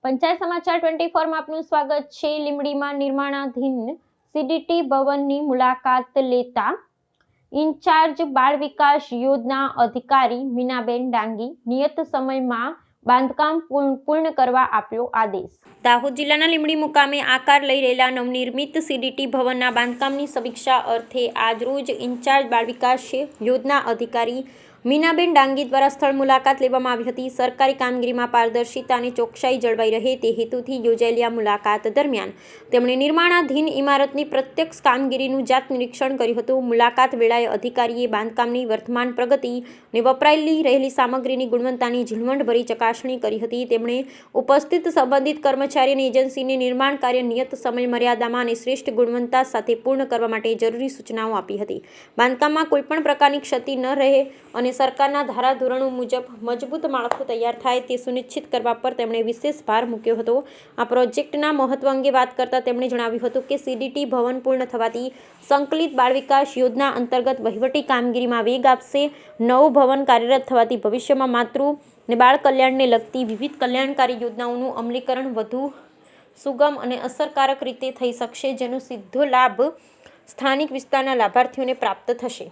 પંચાયત સમાચાર 24 માં આપનું સ્વાગત છે। લીંબડીમાં નિર્માણાધીન સીડીટી ભવનની મુલાકાત લેતા ઇન્ચાર્જ બાળ વિકાસ યોજના અધિકારી મીનાબેન ડાંગી નિયત સમયમાં બાંધકામ પૂર્ણ કરવા આપ્યો આદેશ। દાહોદ જિલ્લાના લીંબડી મુકામે આકાર લઈ રહેલા નવનિર્મિત સીડીટી ભવનના બાંધકામની સમીક્ષા અર્થે આજરોજ ઇન્ચાર્જ બાળ વિકાસ યોજના અધિકારી મીનાબેન ડાંગી દ્વારા સ્થળ મુલાકાત લેવામાં આવી હતી। સરકારી કામગીરીમાં પારદર્શિતા અને ચોકસાઈ જળવાઈ રહે તે હેતુથી યોજાયેલી આ મુલાકાત દરમિયાન તેમણે નિર્માણાધીન ઇમારતની પ્રત્યક્ષ કામગીરીનું જાત નિરીક્ષણ કર્યું હતું। મુલાકાત વેળાએ અધિકારીએ બાંધકામની વર્તમાન પ્રગતિ અને વપરાયેલી રહેલી સામગ્રીની ગુણવત્તાની ઝીણવટભરી ચકાસણી કરી હતી। તેમણે ઉપસ્થિત સંબંધિત કર્મચારી અને એજન્સીને નિર્માણ કાર્ય નિયત સમય મર્યાદામાં અને શ્રેષ્ઠ ગુણવત્તા સાથે પૂર્ણ કરવા માટે જરૂરી સૂચનાઓ આપી હતી। બાંધકામમાં કોઈપણ પ્રકારની ક્ષતિ ન રહે અને સરકારના ધારાધોરણો મુજબ મજબૂત માળખું તૈયાર થાય તે સુનિશ્ચિત કરવા પર તેમણે વિશેષ ભાર મૂક્યો હતો। આ પ્રોજેક્ટના મહત્વ અંગે વાત કરતા તેમણે જણાવ્યું હતું કે સીડીટી ભવન પૂર્ણ થવાથી સંકલિત બાળ વિકાસ યોજના અંતર્ગત વહીવટી કામગીરીમાં વેગ આપશે। નવું ભવન કાર્યરત થવાથી ભવિષ્યમાં માતૃ અને બાળ કલ્યાણને લગતી વિવિધ કલ્યાણકારી યોજનાઓનું અમલીકરણ વધુ સુગમ અને અસરકારક રીતે થઈ શકશે, જેનો સીધો લાભ સ્થાનિક વિસ્તારના લાભાર્થીઓને પ્રાપ્ત થશે।